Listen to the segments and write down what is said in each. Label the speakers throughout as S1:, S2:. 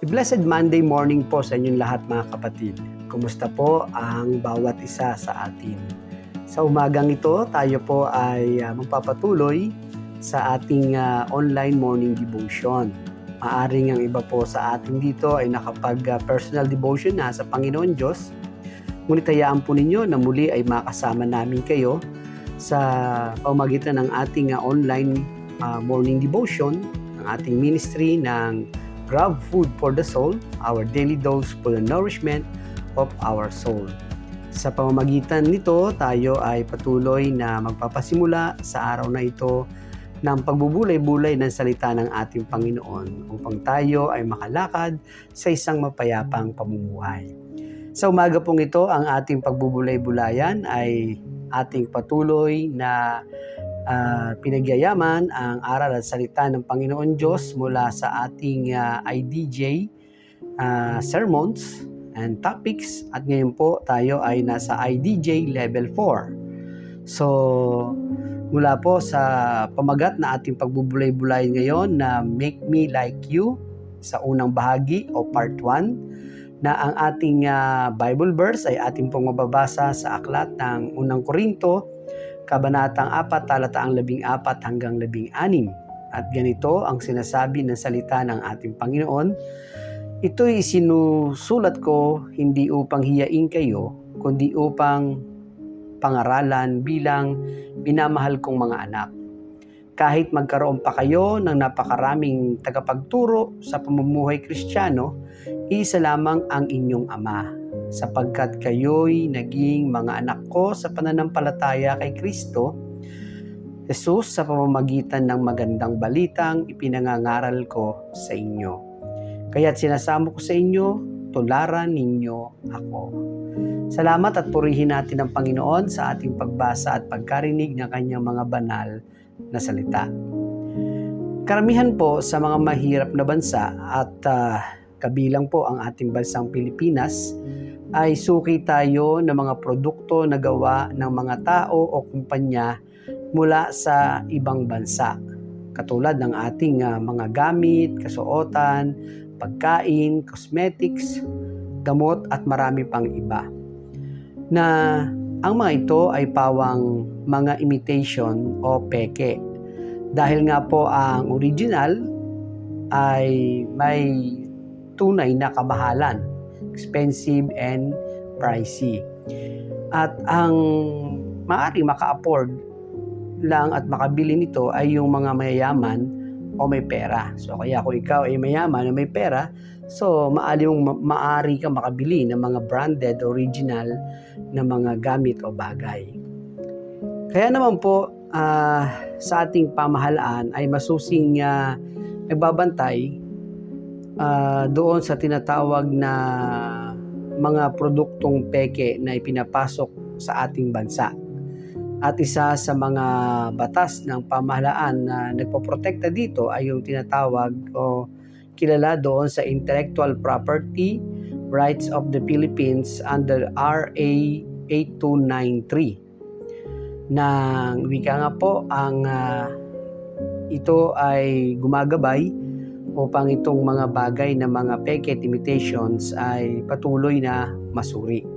S1: Blessed Monday morning po sa inyong lahat mga kapatid. Kumusta po ang bawat isa sa atin? Sa umagang ito, tayo po ay magpapatuloy sa ating online morning devotion. Maaring ang iba po sa atin dito ay nakapag-personal devotion na sa Panginoon Diyos. Ngunit hayaan po ninyo na muli ay makasama namin kayo sa pamamagitan ng ating online morning devotion, ng ating ministry ng Grab Food for the Soul, our daily dose for the nourishment of our soul. Sa pamamagitan nito, tayo ay patuloy na magpapasimula sa araw na ito ng pagbubulay-bulay ng salita ng ating Panginoon upang tayo ay makalakad sa isang mapayapang pamumuhay. Sa umaga pong ito, ang ating pagbubulay-bulayan ay ating patuloy na pinagyayaman ang aral at salita ng Panginoon Diyos mula sa ating IDJ sermons and topics, at ngayon po tayo ay nasa IDJ level 4. So mula po sa pamagat na ating pagbubulay-bulay ngayon na Make Me Like You, sa unang bahagi o part 1, na ang ating Bible verse ay ating pong mababasa sa aklat ng unang Korinto Kabanatang 4, talataang 14 hanggang 16. At ganito ang sinasabi ng salita ng ating Panginoon, ito'y isinusulat ko hindi upang hiyain kayo, kundi upang pangaralan bilang minamahal kong mga anak. Kahit magkaroon pa kayo ng napakaraming tagapagturo sa pamumuhay Kristiyano, isa lamang ang inyong Ama, sapagkat kayo'y naging mga anak ko sa pananampalataya kay Kristo Jesus sa pamamagitan ng magandang balitang ipinangangaral ko sa inyo. Kaya't sinasamo ko sa inyo, tularan ninyo ako. Salamat at purihin natin ang Panginoon sa ating pagbasa at pagkarinig ng kanyang mga banal na salita. Karamihan po sa mga mahirap na bansa at kabilang po ang ating bansang Pilipinas ay suki tayo ng mga produkto na gawa ng mga tao o kumpanya mula sa ibang bansa. Katulad ng ating mga gamit, kasuotan, pagkain, cosmetics, gamot at marami pang iba. Na ang mga ito ay pawang mga imitation o peke. Dahil nga po ang original ay may tunay na kamahalan, expensive and pricey. At ang maaari maka-afford lang at makabili nito ay yung mga mayayaman o may pera. So kaya kung ikaw ay mayaman o may pera, so maaari ka makabili ng mga branded, original na mga gamit o bagay. Kaya naman po sa ating pamahalaan ay masusing nagbabantay doon sa tinatawag na mga produktong peke na ipinapasok sa ating bansa. At isa sa mga batas ng pamahalaan na nagpoprotekta dito ay yung tinatawag o kilala doon sa Intellectual Property Rights of the Philippines under RA 8293. Nang wika nga po ang ito ay gumagabay upang itong mga bagay na mga peke imitations ay patuloy na masuri.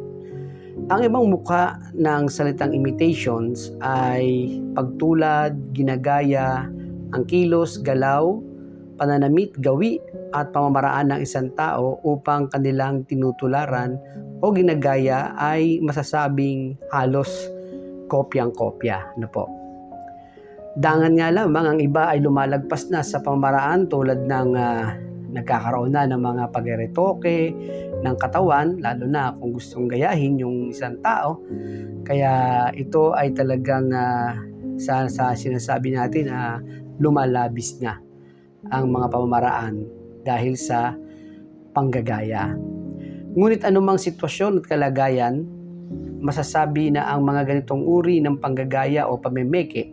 S1: Ang ibang mukha ng salitang imitations ay pagtulad, ginagaya, ang kilos, galaw, pananamit, gawi at pamamaraan ng isang tao upang kanilang tinutularan o ginagaya ay masasabing halos kopyang-kopya na po. Dangan nga lamang ang iba ay lumalagpas na sa pamamaraan tulad ng nagkakaroon na ng mga pag-retoke ng katawan, lalo na kung gustong gayahin yung isang tao. Kaya ito ay talagang sa sinasabi natin na lumalabis na ang mga pamamaraan dahil sa panggagaya. Ngunit anumang sitwasyon at kalagayan, masasabi na ang mga ganitong uri ng panggagaya o pamemeke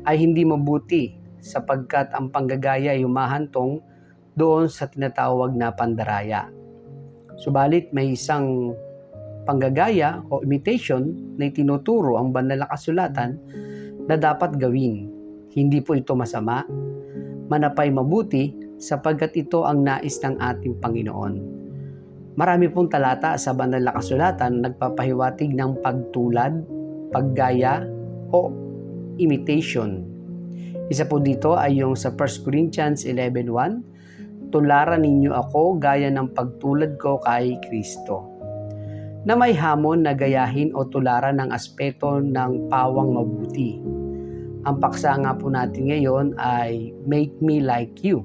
S1: ay hindi mabuti sapagkat ang panggagaya ay humahantong doon sa tinatawag na pandaraya. Subalit may isang panggagaya o imitation na itinuturo ang banal na kasulatan na dapat gawin. Hindi po ito masama, manapay mabuti sapagkat ito ang nais ng ating Panginoon. Marami pong talata sa banal na kasulatan nagpapahiwatig ng pagtulad, paggaya o imitation. Isa po dito ay yung sa 1 Corinthians 11:1, tularan ninyo ako gaya ng pagtulad ko kay Kristo. Na may hamon na gayahin o tularan ng aspeto ng pawang mabuti. Ang paksa nga po natin ngayon ay Make Me Like You.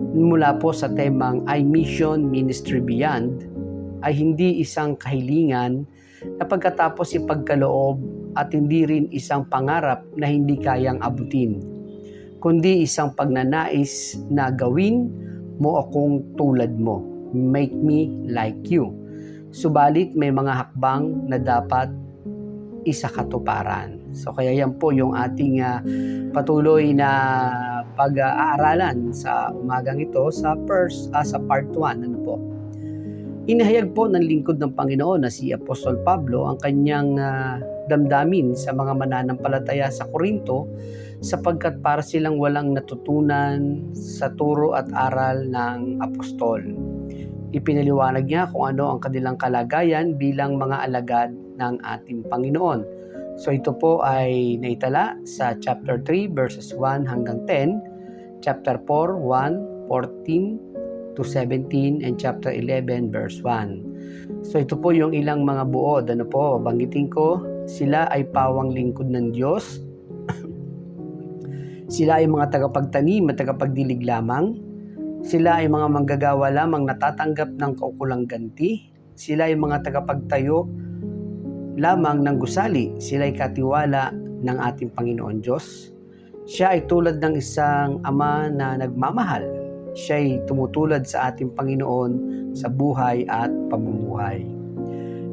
S1: Mula po sa temang I Mission Ministry Beyond ay hindi isang kahilingan na pagkatapos ipagkaloob at hindi rin isang pangarap na hindi kayang abutin, kundi isang pagnanais na gawin mo akong tulad mo. Make me like you. Subalit may mga hakbang na dapat isakatuparan. So kaya yan po yung ating patuloy na pag-aaralan sa umagang ito sa part 1. Ano po? Inahayag po ng lingkod ng Panginoon na si Apostol Pablo ang kanyang damdamin sa mga mananampalataya sa Korinto sapagkat para silang walang natutunan sa turo at aral ng apostol. Ipinaliwanag niya kung ano ang kanilang kalagayan bilang mga alagad ng ating Panginoon. So ito po ay naitala sa chapter 3 verses 1 hanggang 10, chapter 4, 1, 14 to 17, and chapter 11 verse 1. So ito po yung ilang mga buod. Ano po, banggitin ko, sila ay pawang lingkod ng Diyos. Sila ay mga tagapagtanim at tagapagdilig lamang. Sila ay mga manggagawa lamang natatanggap ng kaukulang ganti. Sila ay mga tagapagtayo lamang ng gusali. Sila ay katiwala ng ating Panginoon Diyos. Siya ay tulad ng isang ama na nagmamahal. Siya ay tumutulad sa ating Panginoon sa buhay at pamumuhay.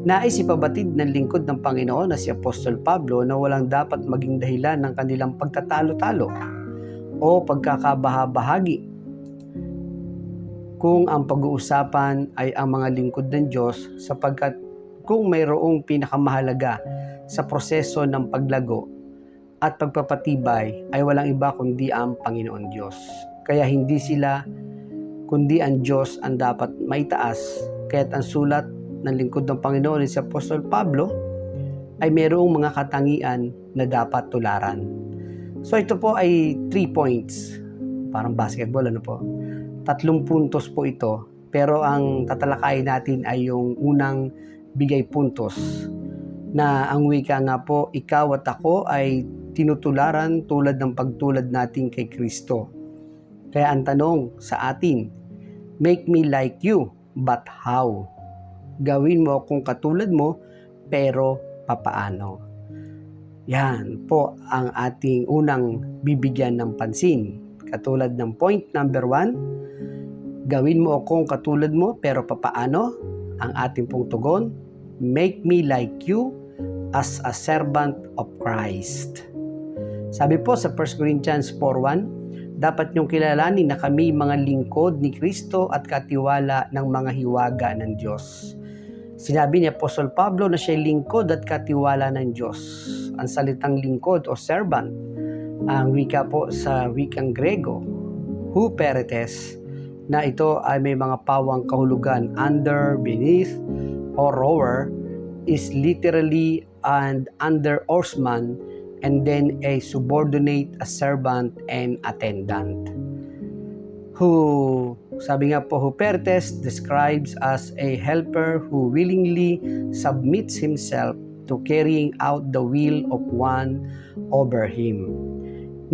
S1: Nais ipabatid ng lingkod ng Panginoon na si Apostol Pablo na walang dapat maging dahilan ng kanilang pagtatalo-talo o pagkakabahabahagi kung ang pag-uusapan ay ang mga lingkod ng Diyos, sapagkat kung mayroong pinakamahalaga sa proseso ng paglago at pagpapatibay ay walang iba kundi ang Panginoon Diyos. Kaya hindi sila kundi ang Diyos ang dapat maitaas. Kaya't ang sulat ng lingkod ng Panginoon si Apostol Pablo ay mayroong mga katangian na dapat tularan. So ito po ay 3 points. Parang basketball, ano po? 3 puntos po ito. Pero ang tatalakayin natin ay yung unang bigay puntos. Na ang wika nga po, ikaw at ako ay tinutularan tulad ng pagtulad natin kay Kristo. Kaya ang tanong sa atin, make me like you, but how? Gawin mo akong katulad mo, pero papaano? Yan po ang ating unang bibigyan ng pansin. Katulad ng point number 1, gawin mo akong katulad mo, pero papaano? Ang ating pong tugon, make me like you as a servant of Christ. Sabi po sa 1 Corinthians 4:1, dapat niyong kilalanin na kami mga lingkod ni Kristo at katiwala ng mga hiwaga ng Diyos. Sinabi ni Apostol Pablo na siya lingkod at katiwala ng Diyos. Ang salitang lingkod o servant, ang wika po sa wikang Grego, huperetes, na ito ay may mga pawang kahulugan under, beneath, or rower, is literally and under oarsman, and then a subordinate, a servant, and attendant. Who, sabi nga po, hupertes describes as a helper who willingly submits himself to carrying out the will of one over him.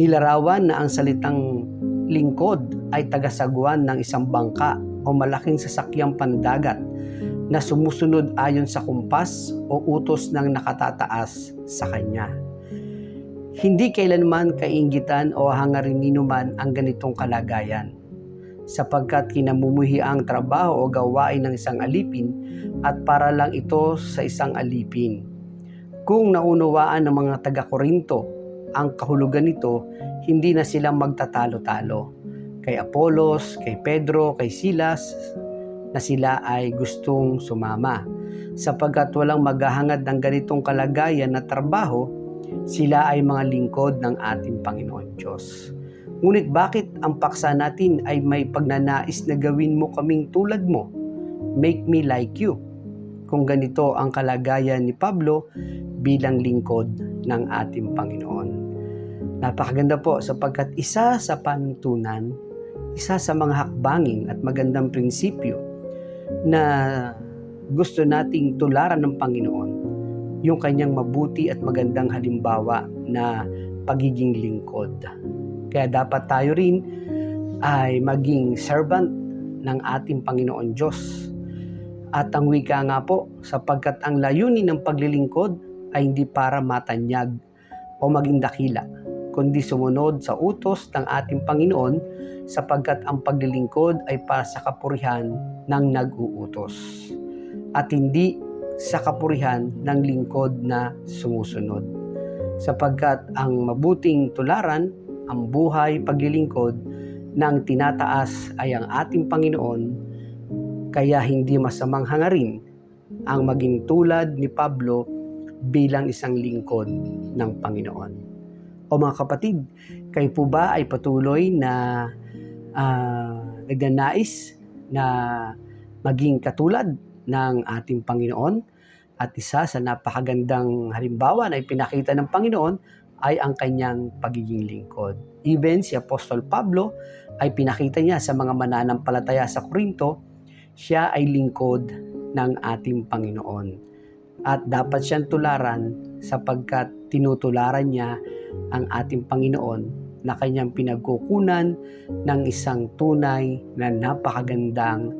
S1: Nilarawan na ang salitang lingkod ay tagasagwan ng isang bangka o malaking sasakyang pandagat na sumusunod ayon sa kumpas o utos ng nakatataas sa kanya. Hindi kailanman kainggitan o hangarin ninuman ang ganitong kalagayan, sapagkat kinamumuhi ang trabaho o gawain ng isang alipin at para lang ito sa isang alipin. Kung naunawaan ng mga taga-Korinto ang kahulugan nito, hindi na sila magtatalo-talo. Kay Apolos, kay Pedro, kay Silas, na sila ay gustong sumama. Sapagkat walang maghahangad ng ganitong kalagayan na trabaho, sila ay mga lingkod ng ating Panginoon Diyos. Ngunit bakit ang paksa natin ay may pagnanais na gawin mo kaming tulad mo? Make me like you. Kung ganito ang kalagayan ni Pablo bilang lingkod ng ating Panginoon. Napakaganda po sapagkat isa sa panuntunan, isa sa mga hakbangin at magandang prinsipyo na gusto nating tularan ng Panginoon, yung kanyang mabuti at magandang halimbawa na pagiging lingkod. Kaya dapat tayo rin ay maging servant ng ating Panginoon Diyos. At ang wika nga po, sapagkat ang layunin ng paglilingkod ay hindi para matanyag o maging dakila, kundi sumunod sa utos ng ating Panginoon, sapagkat ang paglilingkod ay para sa kapurihan ng nag-uutos at hindi sa kapurihan ng lingkod na sumusunod. Sapagkat ang mabuting tularan, ang buhay paglilingkod ng tinataas ay ang ating Panginoon, kaya hindi masamang hangarin ang maging tulad ni Pablo bilang isang lingkod ng Panginoon. O mga kapatid, kayo po ba ay patuloy na nagnanais na maging katulad ng ating Panginoon? At isa sa napakagandang halimbawa na ipinakita ng Panginoon ay ang kanyang pagiging lingkod. Even si Apostol Pablo ay pinakita niya sa mga mananampalataya sa Korinto, siya ay lingkod ng ating Panginoon. At dapat siyang tularan sapagkat tinutularan niya ang ating Panginoon na kanyang pinagkukunan ng isang tunay na napakagandang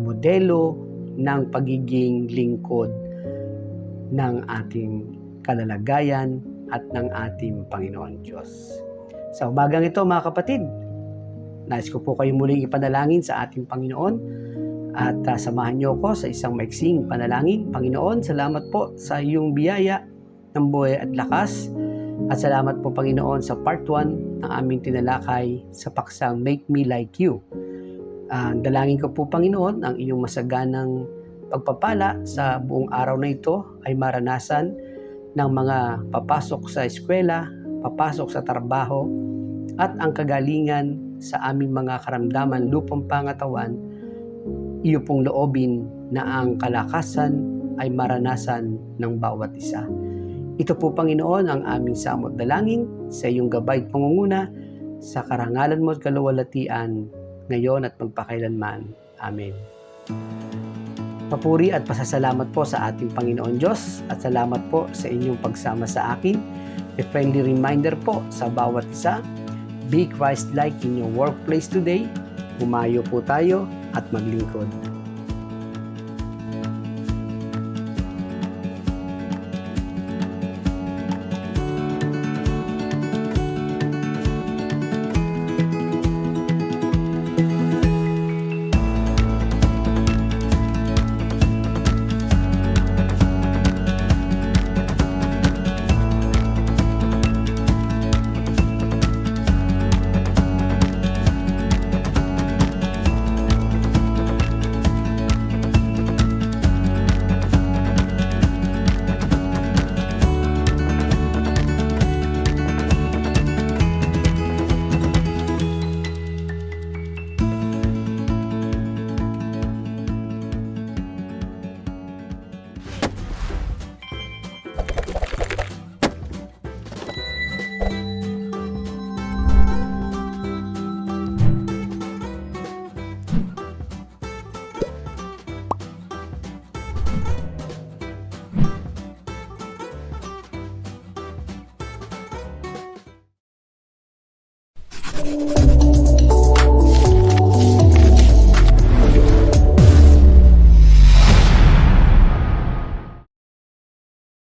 S1: modelo ng pagiging lingkod ng ating kalalagayan at ng ating Panginoon Diyos. Sa umagang ito mga kapatid, nais ko po kayo muling ipanalangin sa ating Panginoon at samahan niyo ako sa isang maiksing panalangin. Panginoon, salamat po sa iyong biyaya ng buhay at lakas at salamat po Panginoon sa part 1 ng aming tinalakay sa paksang Make Me Like You. Dalangin ko po Panginoon ang iyong masaganang pagpapala sa buong araw na ito ay maranasan ng mga papasok sa eskwela, papasok sa trabaho at ang kagalingan sa aming mga karamdaman lupang pangatawan, iyo pong loobin na ang kalakasan ay maranasan ng bawat isa. Ito po Panginoon ang aming samot dalangin sa iyong gabay at pangunguna sa karangalan mo at kaluwalhatian ngayon at magpakailanman. Amen. Papuri at pasasalamat po sa ating Panginoon Diyos at salamat po sa inyong pagsama sa akin. A friendly reminder po sa bawat isa, be Christ-like in your workplace today. Humayo po tayo at maglingkod.